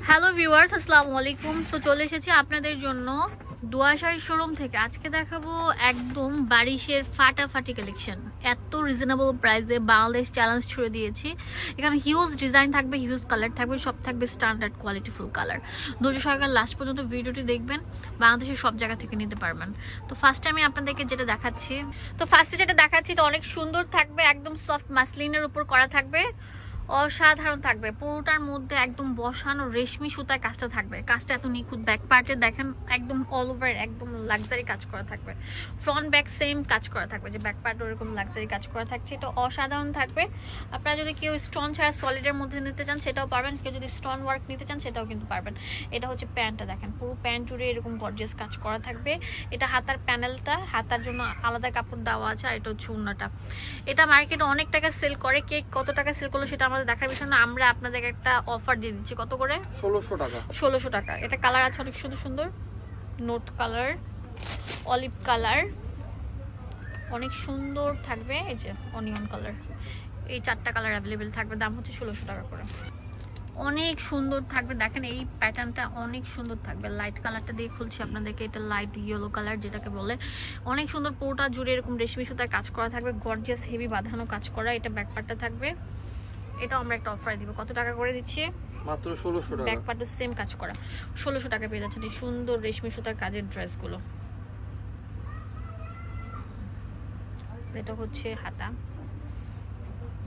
Hello viewers, আসসালামু আলাইকুম। তো চলে এসেছি আপনাদের জন্য দোয়াশাড়ি শোরুম থেকে। আজকে দেখাবো একদম বারিশের ফাটাফাটি কালেকশন। এত রিজনেবল প্রাইসে বাংলাদেশ চ্যালেঞ্জ ছুড়ে দিয়েছি। এখানে হিউজ ডিজাইন থাকবে, হিউজ কালার থাকবে, সব থাকবে স্ট্যান্ডার্ড কোয়ালিটিফুল কালার। ধৈর্য সহকারে লাস্ট পর্যন্ত ভিডিওটি দেখবেন, বাংলাদেশের সব জায়গা থেকে নিতে পারবেন। তো ফার্স্টে আমি আপনাদেরকে যেটা দেখাচ্ছি, এটা অনেক সুন্দর থাকবে, একদম সফট মাসলিনের উপর করা থাকবে, অসাধারণ থাকবে। পুরোটার মধ্যে একদম বসানো রেশমি সুতার কাজটা থাকবে। কাজটা এত নিখুঁত, ব্যাক পার্টে দেখেন একদম অল ওভার একদম লাক্সারি কাজ করা থাকবে। ফ্রন্ট ব্যাক সেম কাজ করা থাকবে, যে ব্যাক পার্ট ওরকম লাক্সারি কাজ করা থাকছে। এটা অসাধারণ থাকবে। আপনারা যদি কেউ স্টোন ছাড়া সলিডের মধ্যে নিতে চান সেটাও পারবেন, কেউ যদি স্টোন ওয়ার্ক নিতে চান সেটাও কিন্তু পারবেন। এটা হচ্ছে প্যান্টটা, দেখেন পুরো প্যান্ট জুড়ে এরকম গর্জিয়াস কাজ করা থাকবে। এটা হাতার প্যানেলটা, হাতার জন্য আলাদা কাপড় দেওয়া আছে। আর এটা হচ্ছে ওড়নাটা। এটা মার্কেটে অনেক টাকা সেল করে, কে কত টাকা সেল করলো সেটা আমাদের দেখার বিষয় না। আমরা আপনাদের একটা অফার দিয়ে দিচ্ছি। কত করে? 1600 টাকা। 1600 টাকা। এটা কালার আছে অনেক সুন্দর সুন্দর, নোট কালার, অলিভ কালার, অনেক সুন্দর থাকবে। এই যে অনিয়ন কালার, এই চারটা কালার অ্যাভেলেবেল থাকবে। দাম হচ্ছে 1600 টাকা করে। অনেক সুন্দর থাকবে, দেখেন এই প্যাটার্নটা অনেক সুন্দর থাকবে। লাইট কালারটা দিয়ে খুলছি আপনাদেরকে। এটা লাইট ইয়েলো কালার যেটাকে বলে, অনেক সুন্দর। পুরোটা জুড়ে এরকম রেশমি সুতার কাজ করা থাকবে, গর্জিয়াস হেভি বাঁধানো কাজ করা। এটা ব্যাক পার্টটা থাকবে। এটা আমরা একটা অফার দিব। কত টাকা করে দিচ্ছি? মাত্র 1600 টাকা। ব্যাক পার্টে সেম কাজ করা 1600 টাকা পেয়ে যাচ্ছেন এই সুন্দর রেশমি সুতার কাজের ড্রেসগুলো। এটা হচ্ছে হাতা,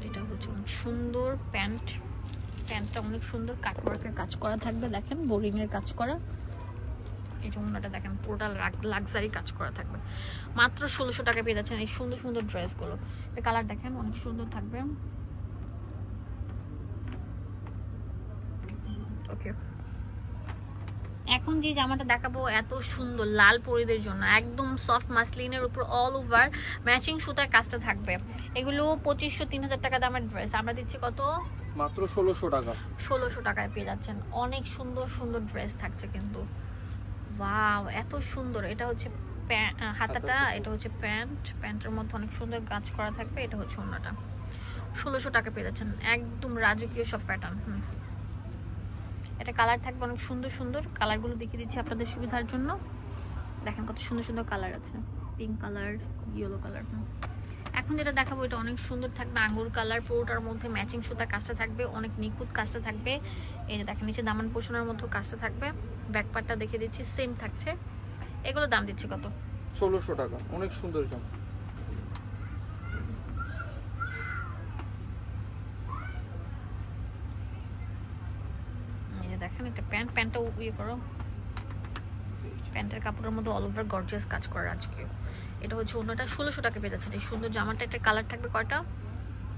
এটা হচ্ছে অনেক সুন্দর প্যান্ট। প্যান্টটা অনেক সুন্দর কাটওয়ার্কের কাজ করা থাকবে, দেখেন বোরিং এর কাজ করা। এই জন্যটা দেখেন পুরোটা লাক্সারি কাজ করা থাকবে। মাত্র 1600 টাকা পেয়ে যাচ্ছেন এই সুন্দর সুন্দর ড্রেসগুলো। এই কালার দেখেন অনেক সুন্দর থাকবে। ওকে, এখন যে জামাটা দেখাবো এত সুন্দর, লাল পরিদের জন্য, একদম সফট মাসলিনের উপর অল ওভার ম্যাচিং সুতার কাজটা থাকবে। এগুলো 2500-3000 টাকা দামের ড্রেস, আমরা দিচ্ছি কত? মাত্র 1600 টাকা। 1600 টাকায় পেয়ে যাচ্ছেন। অনেক সুন্দর সুন্দর ড্রেস থাকছে কিন্তু। ওয়াও, এত সুন্দর। এটা হচ্ছে হাতাটা, এটা হচ্ছে প্যান্ট। প্যান্টের মধ্যে অনেক সুন্দর কাজ করা থাকবে। এটা হচ্ছে ওড়নাটা। 1600 টাকা পেয়ে যাচ্ছেন। একদম রাজকীয় সব প্যাটার্ন। এটা কালার থাকবে অনেক সুন্দর সুন্দর। কালারগুলো দেখিয়ে দিচ্ছি আপনাদের সুবিধার জন্য। দেখেন কত সুন্দর সুন্দর কালার আছে, পিঙ্ক কালার, ইয়েলো কালার। এখন যেটা দেখাবো এটা অনেক সুন্দর থাকবে, আঙ্গুর কালার। পুরোটার মধ্যে ম্যাচিং সুতা কাজটা থাকবে, অনেক নিখুঁত কাজটা থাকবে। এই যে দেখেন নিচে দামান পোষণের মধ্যে কাজটা থাকবে। ব্যাক পার্টটা দেখিয়ে দিচ্ছি, সেম থাকছে। এগুলো দাম দিচ্ছি কত? 1600 টাকা। অনেক সুন্দর জামা। দেখেন এটা প্যান্ট, প্যান্টটা ইয়ে করো, প্যান্টের কাপড়ের মধ্যে অল ওভার গর্জিয়াস কাজ করা আজকে। এটা হচ্ছে ওড়নাটা। 1600 টাকা পেয়ে যাচ্ছে এই সুন্দর জামাটা। একটা কালার থাকবে কয়টা?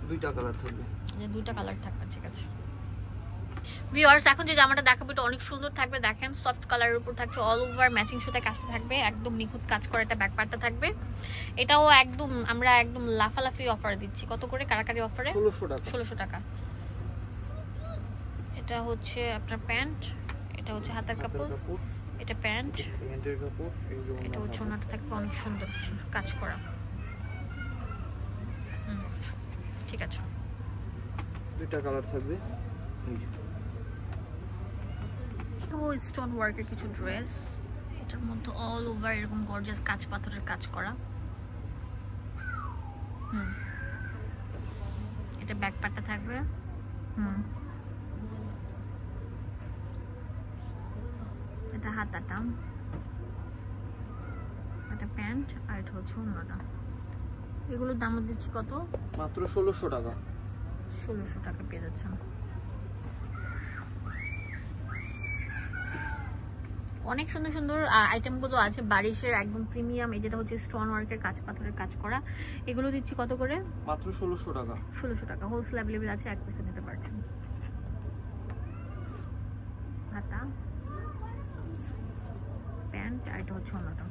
দুইটা কালার থাকবে। যে দুইটা কালার থাকবে, ঠিক আছে ভিউয়ার্স। এখন যে জামাটা দেখাবো এটা অনেক সুন্দর থাকবে, দেখেন সফট কালারের উপর থাকছে, অল ওভার ম্যাচিং সুতা কাজটা থাকবে, একদম নিখুঁত কাজ করা। একটা ব্যাক পার্টটা থাকবে। এটাও একদম আমরা একদম লাফালাফি অফার দিচ্ছি। কত করে কারাকারি অফারে? 1600 টাকা। 1600 টাকা। এটা হচ্ছে আপনার প্যান্ট, এটা হচ্ছে হাতার কাপড়, এটা প্যান্ট, প্যান্টের কাপড়। এটা হচ্ছে ওড়নাটা থাকবে অনেক সুন্দর কাজ করা। ঠিক আছে, দুইটা কালার থাকবে। তো স্টোন ওয়ার্কের কিছু ড্রেস, এটার মধ্যে অল ওভার এরকম গর্জিয়াস কাজ পাথরের কাজ করা। এটা ব্যাক পার্টটা থাকবে। এটা হাতাটা, এটা প্যান্ট, আর এটা হচ্ছে ওড়নাটা। এগুলোর দাম দিচ্ছি কত? মাত্র 1600 টাকা। 1600 টাকা পেয়ে যাচ্ছেন। অনেক সুন্দর সুন্দর আইটেমগুলো আছে বারিশের, একদম প্রিমিয়াম। এই যেটা হচ্ছে স্টোন ওয়ার্কের কাজ পাথরের কাজ করা। এগুলো দিচ্ছি কত করে? মাত্র 1600 টাকা। 1600 টাকা। হোলসেল অ্যাভেলেবেল আছে, 1% নিতে পারছেন। হাতা, প্যান্ট, আর এটা হচ্ছে ওড়নাটা।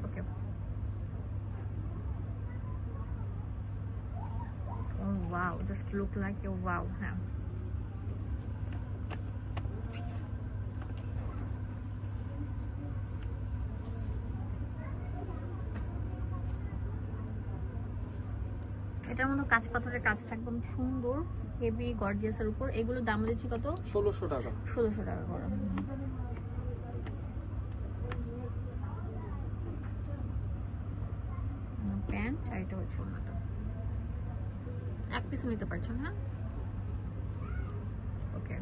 ওকে, oh wow, just look like a wow. হ্যাঁ, এটার মধ্যে কাঁচ পাথরের কাজ থাকবে সুন্দর, হেভি গর্জিয়াসের উপর। এগুলোর দাম দিচ্ছি কত? 1600 টাকা। 1600 টাকা করে। প্যান্ট আর এটা হচ্ছে ওনাটা, এক পিস নিতে পারছেন। হ্যাঁ, ওকে।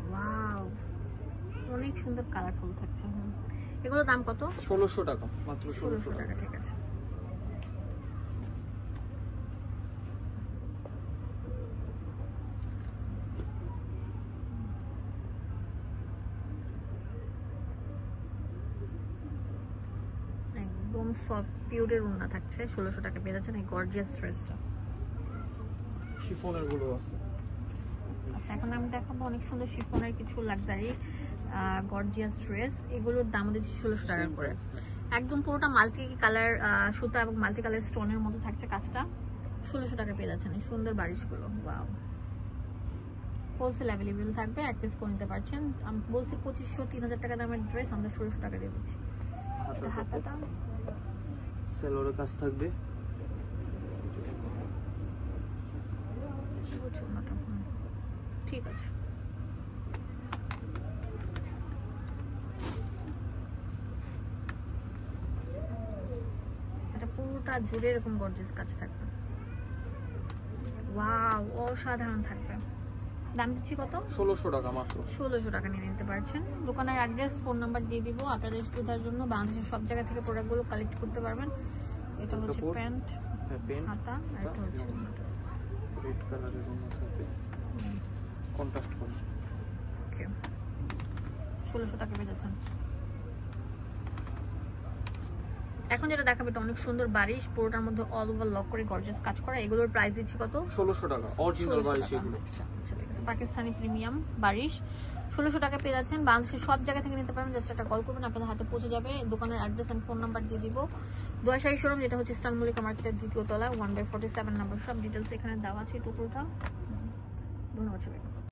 ওয়াও, অনেক সুন্দর কালারফুল থাকছে। এগুলোর দাম কত? 1600 টাকা মাত্র। 1600 টাকা, ঠিক আছে। একদম সফট পিওরের ওড়না থাকছে, 1600 টাকা পেয়ে যাচ্ছেন এই গর্জিয়াস ড্রেসটা। শিফনের গুলো আছে। আচ্ছা, এখন আমি দেখাবো অনেক সুন্দর শিফনের কিছু লাক্সারি গর্জিয়াস ড্রেস। এগুলোর দাম দিচ্ছি 1600 টাকা করে। একদম পুরোটা মাল্টি কালার সুতা এবং মাল্টি কালার স্টোনের মধ্যে থাকছে কাজটা। 1600 টাকা পেয়ে যাচ্ছেন এই সুন্দর বারিশগুলো। ওয়াও, হোলসেল অ্যাভেলেবেল থাকবে, এক পিস করে নিতে পারছেন। আমি বলছি 2500-3000 টাকা দামের ড্রেস আমরা 1600 টাকা দিয়ে দিচ্ছি। হাতাটা সেলোরের কাজ থাকবে। ঠিক আছে। এটা পুরোটা জুড়ে এরকম গর্জিয়াস কাজ থাকবে। ওয়াও, অসাধারণ থাকবে। দাম দিচ্ছি কত? 1600 টাকা মাত্র। 1600 টাকা নিয়ে নিতে পারছেন। দোকানের অ্যাড্রেস, ফোন নাম্বার দিয়ে দিব। আপনাদের সুবিধার জন্য বাংলাদেশের সব জায়গা থেকে প্রোডাক্টগুলো কালেক্ট করতে পারবেন। এটা হচ্ছে প্যান্ট, হাতা, আর এটা হচ্ছে রেড কালারের ওড়না থাকবে, কন্ট্রাস্ট করে। ওকে, 1600 টাকা পেয়ে যাচ্ছেন। এখন যেটা দেখাবে এটা অনেক সুন্দর বারিশ, পুরোটার মধ্যে অল ওভার লক করে গর্জিয়াস কাজ করা। এগুলোর প্রাইস দিচ্ছি কত? 1600 টাকা অরিজিনাল বারিশ এগুলো। আচ্ছা ঠিক আছে, পাকিস্তানি প্রিমিয়াম বারিশ 1600 টাকা পেয়ে যাচ্ছেন। বাংলাদেশের সব জায়গা থেকে নিতে পারবেন, জাস্ট একটা কল করবেন, আপনাদের হাতে পৌঁছে যাবে। দোকানের অ্যাড্রেস এন্ড ফোন নাম্বার দিয়ে দিব। দোয়াশাহী শোরুম, যেটা হচ্ছে ইস্টার্ন মল্লিকা মার্কেটের 2য় তলা, 1/47 নাম্বার। সব ডিটেলস এখানে দেওয়া আছে টোটালটা। ধন্যবাদ সবাইকে।